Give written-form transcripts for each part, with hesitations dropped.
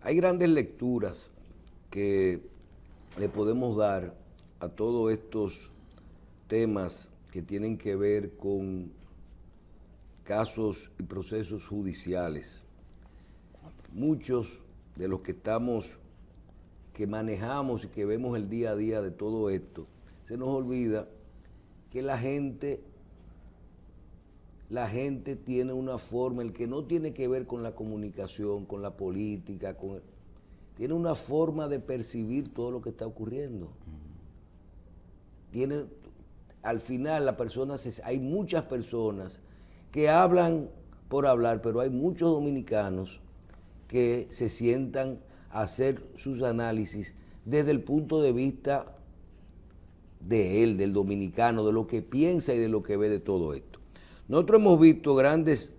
Hay grandes lecturas que le podemos dar a todos estos temas que tienen que ver con casos y procesos judiciales. Muchos de los que manejamos y que vemos el día a día de todo esto, se nos olvida que la gente tiene una forma, el que no tiene que ver con la comunicación, con la política, tiene una forma de percibir todo lo que está ocurriendo. Al final hay muchas personas que hablan por hablar, pero hay muchos dominicanos que se sientan a hacer sus análisis desde el punto de vista del dominicano, de lo que piensa y de lo que ve de todo esto. Nosotros hemos visto grandes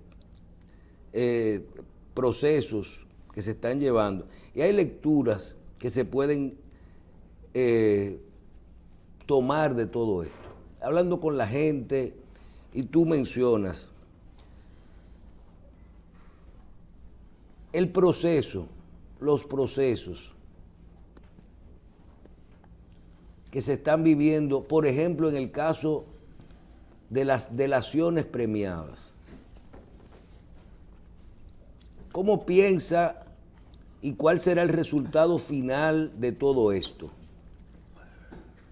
procesos que se están llevando y hay lecturas que se pueden tomar de todo esto. Hablando con la gente, y tú mencionas los procesos que se están viviendo, por ejemplo, en el caso de las delaciones premiadas. ¿Cómo piensa y cuál será el resultado final de todo esto?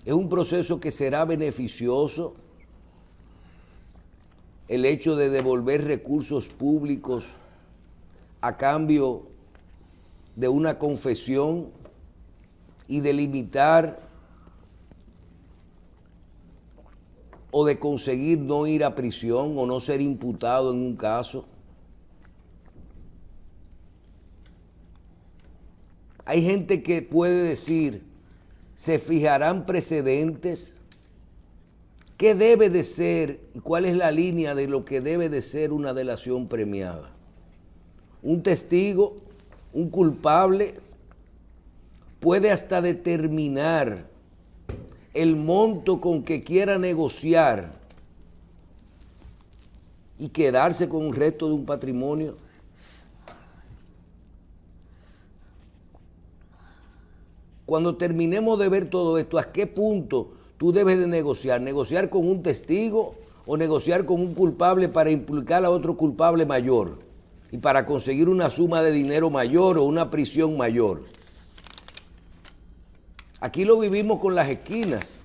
¿Es un proceso que será beneficioso? El hecho de devolver recursos públicos a cambio de una confesión y de limitar o de conseguir no ir a prisión o no ser imputado en un caso. Hay gente que puede decir, ¿se fijarán precedentes? ¿Qué debe de ser y cuál es la línea de lo que debe de ser una delación premiada? Un testigo, un culpable, puede hasta determinar el monto con que quiera negociar y quedarse con un resto de un patrimonio. Cuando terminemos de ver todo esto, ¿a qué punto tú debes de negociar? ¿Negociar con un testigo o negociar con un culpable para implicar a otro culpable mayor y para conseguir una suma de dinero mayor o una prisión mayor? Aquí lo vivimos con las esquinas.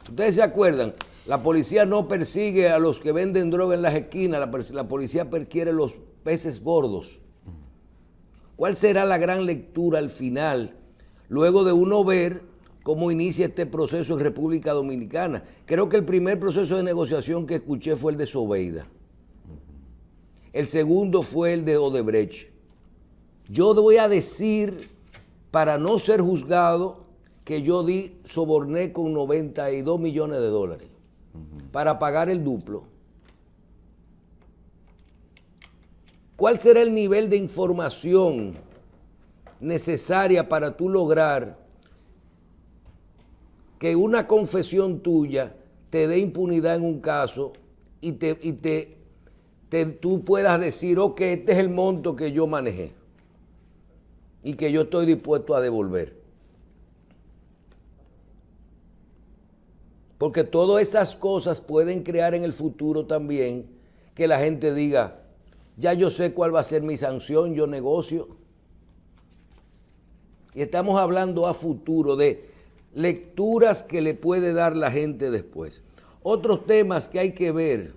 Ustedes se acuerdan, la policía no persigue a los que venden droga en las esquinas, la policía persigue a los peces gordos. ¿Cuál será la gran lectura al final, luego de uno ver cómo inicia este proceso en República Dominicana? Creo que el primer proceso de negociación que escuché fue el de Zobeida. El segundo fue el de Odebrecht. Yo voy a decir, para no ser juzgado, que yo soborné con 92 millones de dólares para pagar el duplo. ¿Cuál será el nivel de información necesaria para tú lograr que una confesión tuya te dé impunidad en un caso y tú puedas decir, ok, este es el monto que yo manejé y que yo estoy dispuesto a devolver? Porque todas esas cosas pueden crear en el futuro también que la gente diga, ya yo sé cuál va a ser mi sanción, yo negocio. Y estamos hablando a futuro de lecturas que le puede dar la gente después. Otros temas que hay que ver.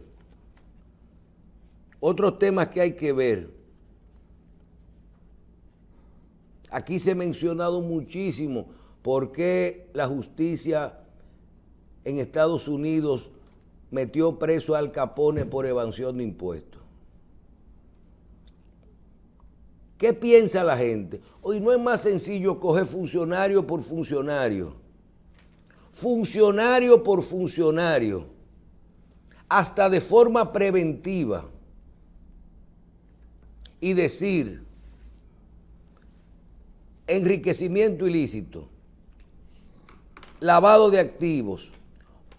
Aquí se ha mencionado muchísimo por qué la justicia en Estados Unidos metió preso a Al Capone por evasión de impuestos. ¿Qué piensa la gente? Hoy no es más sencillo coger funcionario por funcionario, funcionario por funcionario, hasta de forma preventiva, y decir enriquecimiento ilícito, lavado de activos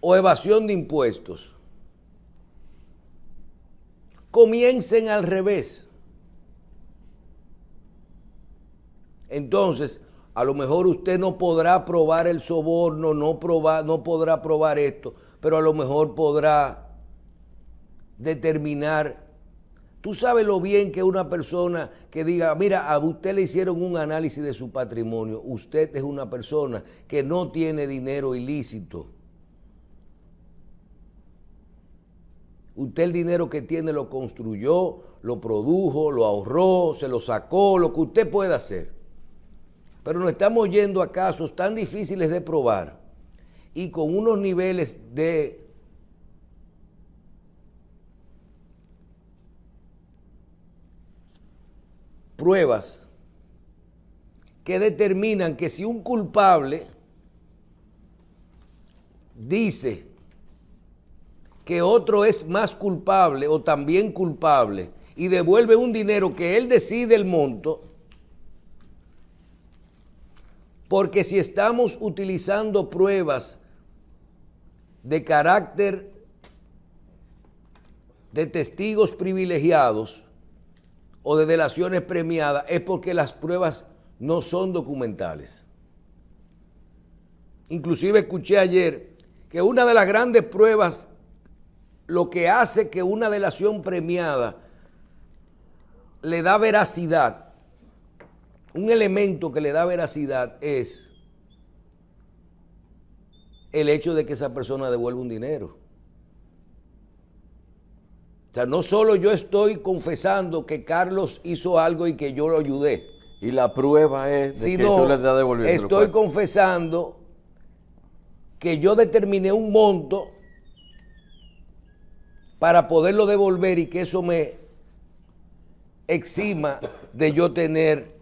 o evasión de impuestos? Comiencen al revés. Entonces, a lo mejor usted no podrá probar el soborno, no podrá probar esto, pero a lo mejor podrá determinar. Tú sabes lo bien que una persona que diga, mira, a usted le hicieron un análisis de su patrimonio, usted es una persona que no tiene dinero ilícito. Usted el dinero que tiene lo construyó, lo produjo, lo ahorró, se lo sacó, lo que usted pueda hacer. Pero nos estamos yendo a casos tan difíciles de probar y con unos niveles de pruebas que determinan que si un culpable dice que otro es más culpable o también culpable y devuelve un dinero que él decide el monto, porque si estamos utilizando pruebas de carácter de testigos privilegiados o de delaciones premiadas, es porque las pruebas no son documentales. Inclusive escuché ayer que una de las grandes pruebas, lo que hace que una delación premiada le da veracidad, un elemento que le da veracidad es el hecho de que esa persona devuelva un dinero. O sea, no solo yo estoy confesando que Carlos hizo algo y que yo lo ayudé. Y la prueba es de que tú le estás devolviendo. Estoy confesando que yo determiné un monto para poderlo devolver y que eso me exima de yo tener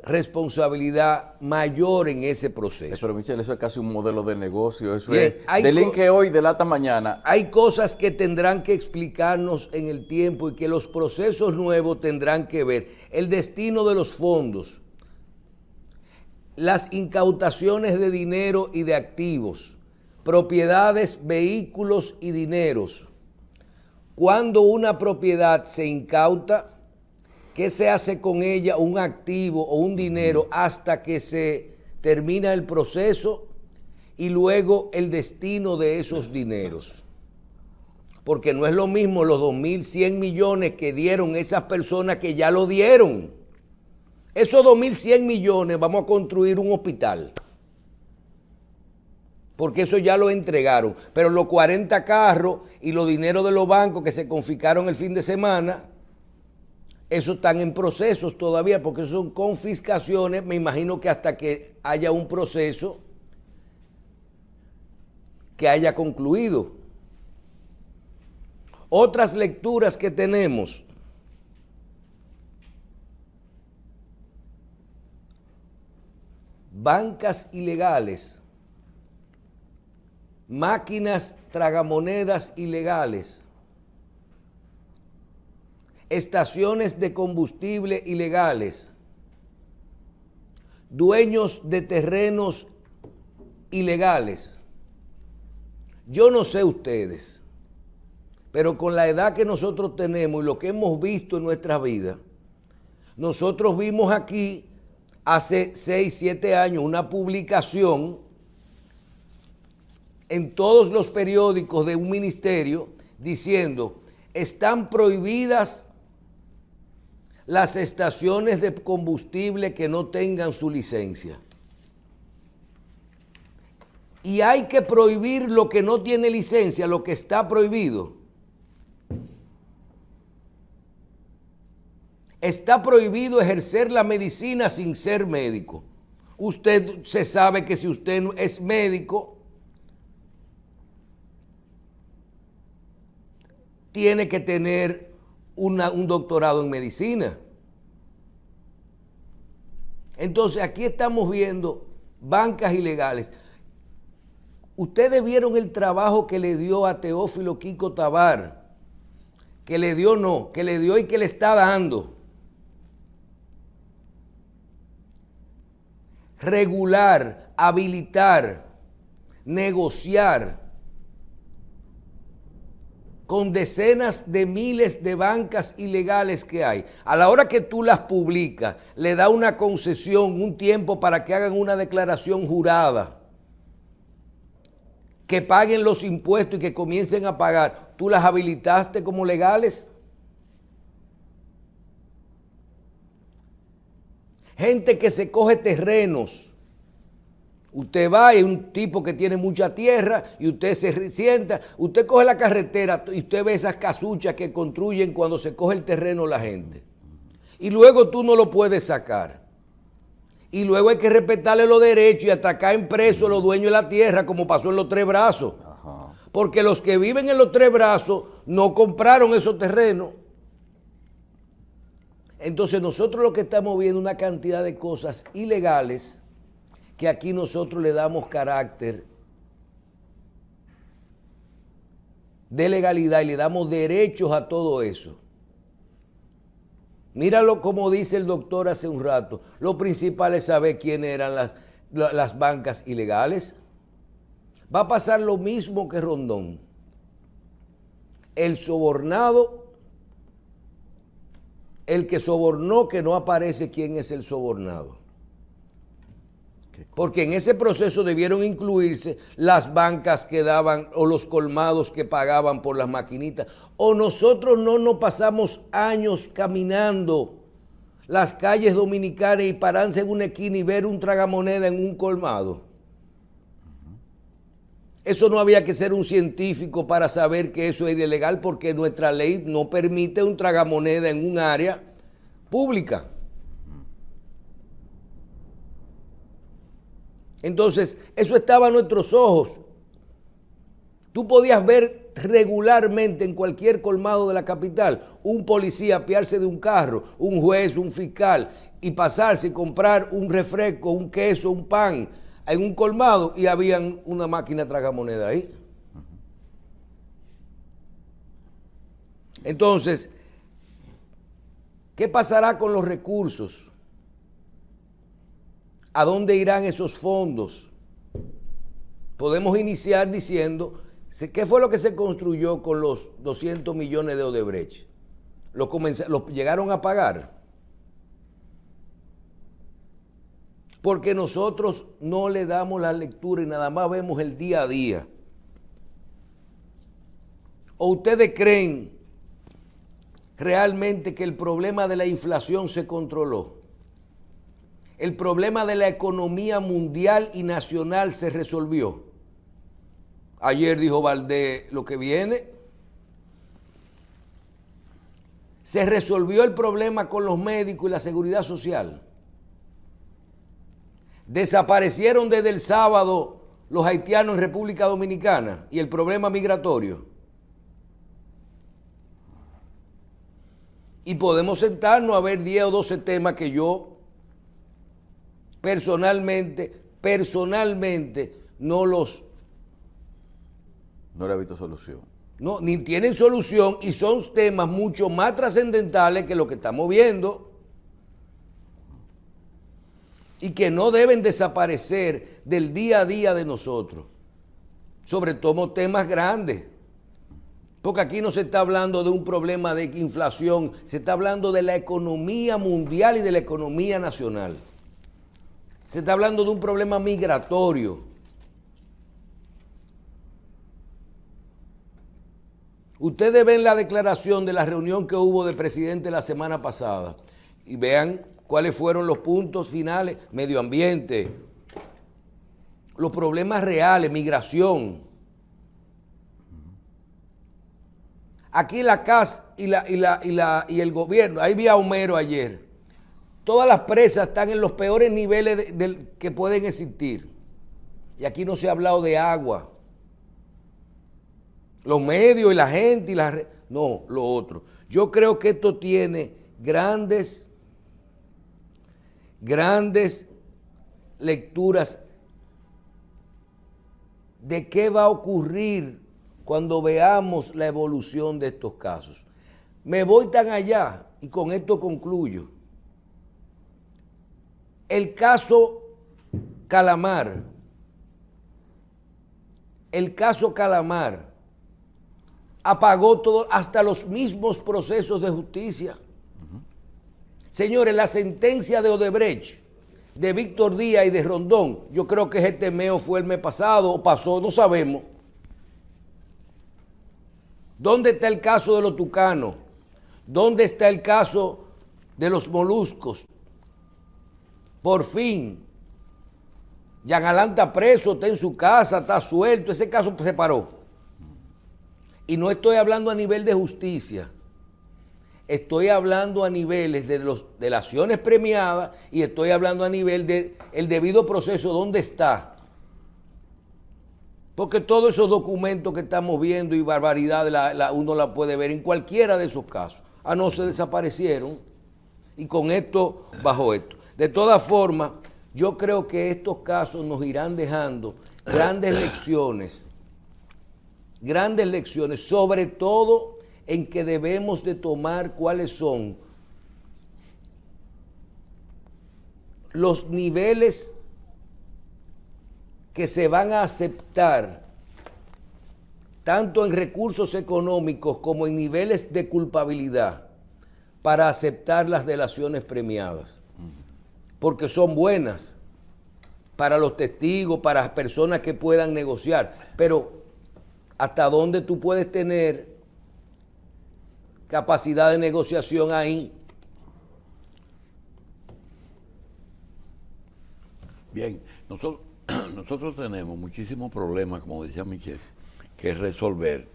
responsabilidad mayor en ese proceso. Pero Michel, eso es casi un modelo de negocio, eso Bien, es delinque hoy, delata mañana. Hay cosas que tendrán que explicarnos en el tiempo y que los procesos nuevos tendrán que ver. El destino de los fondos, las incautaciones de dinero y de activos, propiedades, vehículos y dineros. Cuando una propiedad se incauta, ¿qué se hace con ella, un activo o un dinero, hasta que se termina el proceso? Y luego el destino de esos dineros. Porque no es lo mismo los 2.100 millones que dieron esas personas que ya lo dieron. Esos 2.100 millones vamos a construir un hospital. Porque eso ya lo entregaron. Pero los 40 carros y los dineros de los bancos que se confiscaron el fin de semana, eso están en procesos todavía, porque son confiscaciones, me imagino que hasta que haya un proceso que haya concluido. Otras lecturas que tenemos. Bancas ilegales, máquinas tragamonedas ilegales, estaciones de combustible ilegales, dueños de terrenos ilegales. Yo no sé ustedes, pero con la edad que nosotros tenemos y lo que hemos visto en nuestra vida, nosotros vimos aquí hace 6, 7 años una publicación en todos los periódicos de un ministerio diciendo: están prohibidas las estaciones de combustible que no tengan su licencia. Y hay que prohibir lo que no tiene licencia, lo que está prohibido. Está prohibido ejercer la medicina sin ser médico. Usted se sabe que si usted es médico, tiene que tener un doctorado en medicina. Entonces aquí estamos viendo bancas ilegales. Ustedes vieron el trabajo que le dio a Teófilo Kiko Tabar, que le dio y que le está dando. Regular, habilitar, negociar con decenas de miles de bancas ilegales que hay. A la hora que tú las publicas, le da una concesión, un tiempo para que hagan una declaración jurada, que paguen los impuestos y que comiencen a pagar. ¿Tú las habilitaste como legales? Gente que se coge terrenos. Usted va y un tipo que tiene mucha tierra y usted se sienta, usted coge la carretera y usted ve esas casuchas que construyen cuando se coge el terreno la gente. Y luego tú no lo puedes sacar. Y luego hay que respetarle los derechos y atacar en preso a los dueños de la tierra, como pasó en los Tres Brazos. Ajá. Porque los que viven en los Tres Brazos no compraron esos terrenos. Entonces nosotros lo que estamos viendo es una cantidad de cosas ilegales que aquí nosotros le damos carácter de legalidad y le damos derechos a todo eso. Míralo como dice el doctor hace un rato. Lo principal es saber quiénes eran las bancas ilegales. Va a pasar lo mismo que Rondón. El sobornado, el que sobornó, que no aparece quién es el sobornado. Porque en ese proceso debieron incluirse las bancas que daban o los colmados que pagaban por las maquinitas. O nosotros no nos pasamos años caminando las calles dominicanas y pararse en una esquina y ver un tragamoneda en un colmado. Eso no había que ser un científico para saber que eso era ilegal, porque nuestra ley no permite un tragamoneda en un área pública. Entonces, eso estaba a nuestros ojos. Tú podías ver regularmente en cualquier colmado de la capital un policía apiarse de un carro, un juez, un fiscal, y pasarse y comprar un refresco, un queso, un pan en un colmado y habían una máquina tragamoneda ahí. Entonces, ¿qué pasará con los recursos? ¿A dónde irán esos fondos? Podemos iniciar diciendo, ¿qué fue lo que se construyó con los 200 millones de Odebrecht? ¿Los llegaron a pagar? Porque nosotros no le damos la lectura y nada más vemos el día a día. ¿O ustedes creen realmente que el problema de la inflación se controló? El problema de la economía mundial y nacional se resolvió. Ayer dijo Valdés lo que viene. Se resolvió el problema con los médicos y la seguridad social. Desaparecieron desde el sábado los haitianos en República Dominicana y el problema migratorio. Y podemos sentarnos a ver 10 o 12 temas que yo personalmente no le he visto solución. No, ni tienen solución y son temas mucho más trascendentales que lo que estamos viendo y que no deben desaparecer del día a día de nosotros. Sobre todo temas grandes. Porque aquí no se está hablando de un problema de inflación, se está hablando de la economía mundial y de la economía nacional. Se está hablando de un problema migratorio. Ustedes ven la declaración de la reunión que hubo del presidente la semana pasada y vean cuáles fueron los puntos finales: medio ambiente, los problemas reales, migración. Aquí la CAS y el gobierno, ahí vi a Homero ayer. Todas las presas están en los peores niveles que pueden existir. Y aquí no se ha hablado de agua. Los medios y la gente y no, lo otro. Yo creo que esto tiene grandes lecturas de qué va a ocurrir cuando veamos la evolución de estos casos. Me voy tan allá y con esto concluyo. El caso Calamar apagó todo, hasta los mismos procesos de justicia. Señores, la sentencia de Odebrecht, de Víctor Díaz y de Rondón, yo creo que este meo fue el mes pasado o pasó, no sabemos. ¿Dónde está el caso de los tucanos? ¿Dónde está el caso de los moluscos? Por fin, Jean Alain está preso, está en su casa, está suelto, ese caso se paró. Y no estoy hablando a nivel de justicia, estoy hablando a niveles de las acciones premiadas y estoy hablando a nivel del debido proceso, ¿dónde está? Porque todos esos documentos que estamos viendo y barbaridades, uno la puede ver en cualquiera de esos casos. No se desaparecieron y con esto bajó esto. De todas formas, yo creo que estos casos nos irán dejando grandes lecciones, sobre todo en que debemos de tomar cuáles son los niveles que se van a aceptar tanto en recursos económicos como en niveles de culpabilidad para aceptar las delaciones premiadas, porque son buenas para los testigos, para las personas que puedan negociar, pero ¿hasta dónde tú puedes tener capacidad de negociación ahí? Bien, nosotros tenemos muchísimos problemas, como decía Michelle, que resolver,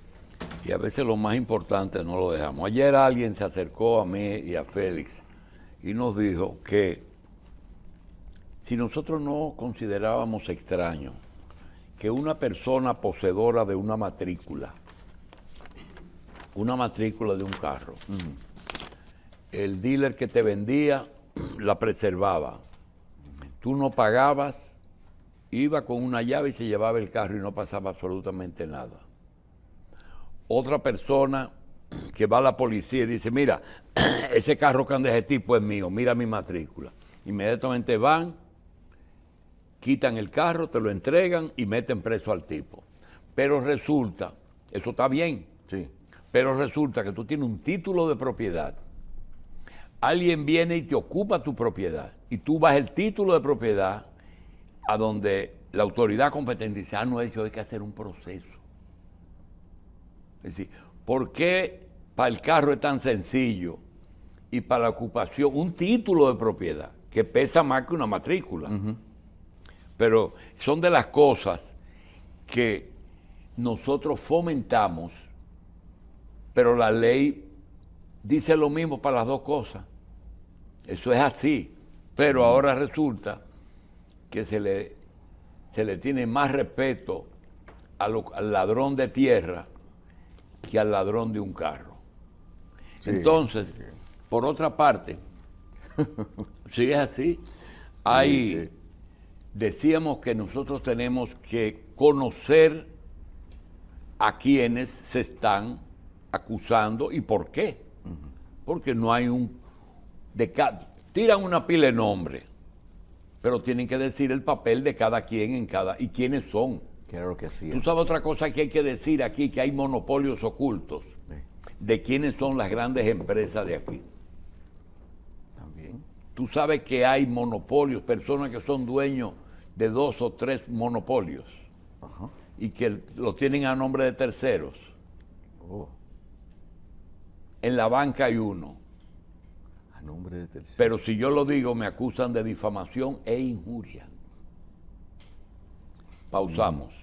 y a veces lo más importante no lo dejamos. Ayer alguien se acercó a mí y a Félix y nos dijo que si nosotros no considerábamos extraño que una persona poseedora de una matrícula de un carro, el dealer que te vendía la preservaba, tú no pagabas, iba con una llave y se llevaba el carro y no pasaba absolutamente nada. Otra persona que va a la policía y dice, mira, ese carro que anda de ese tipo es mío, mira mi matrícula. Inmediatamente van, quitan el carro, te lo entregan y meten preso al tipo. Pero resulta, eso está bien, Sí. pero resulta que tú tienes un título de propiedad. Alguien viene y te ocupa tu propiedad y tú vas el título de propiedad a donde la autoridad competente dice, no, eso hay que hacer un proceso. Es decir, ¿por qué para el carro es tan sencillo y para la ocupación un título de propiedad que pesa más que una matrícula? Pero son de las cosas que nosotros fomentamos, pero la ley dice lo mismo para las dos cosas. Eso es así, pero ahora resulta que se le tiene más respeto al ladrón de tierra que al ladrón de un carro. Sí, entonces, sí. Por otra parte, si es así, decíamos que nosotros tenemos que conocer a quienes se están acusando y por qué. Porque no hay tiran una pila de nombres, pero tienen que decir el papel de cada quien y quiénes son. ¿Qué era lo que hacían? Tú sabes otra cosa que hay que decir aquí, que hay monopolios ocultos. Sí. De quiénes son las grandes empresas de aquí. También. Tú sabes que hay monopolios, personas que son dueños de 2 o 3 monopolios. Ajá. Y que lo tienen a nombre de terceros. Oh. En la banca hay uno. A nombre de terceros. Pero si yo lo digo, me acusan de difamación e injuria. Pausamos.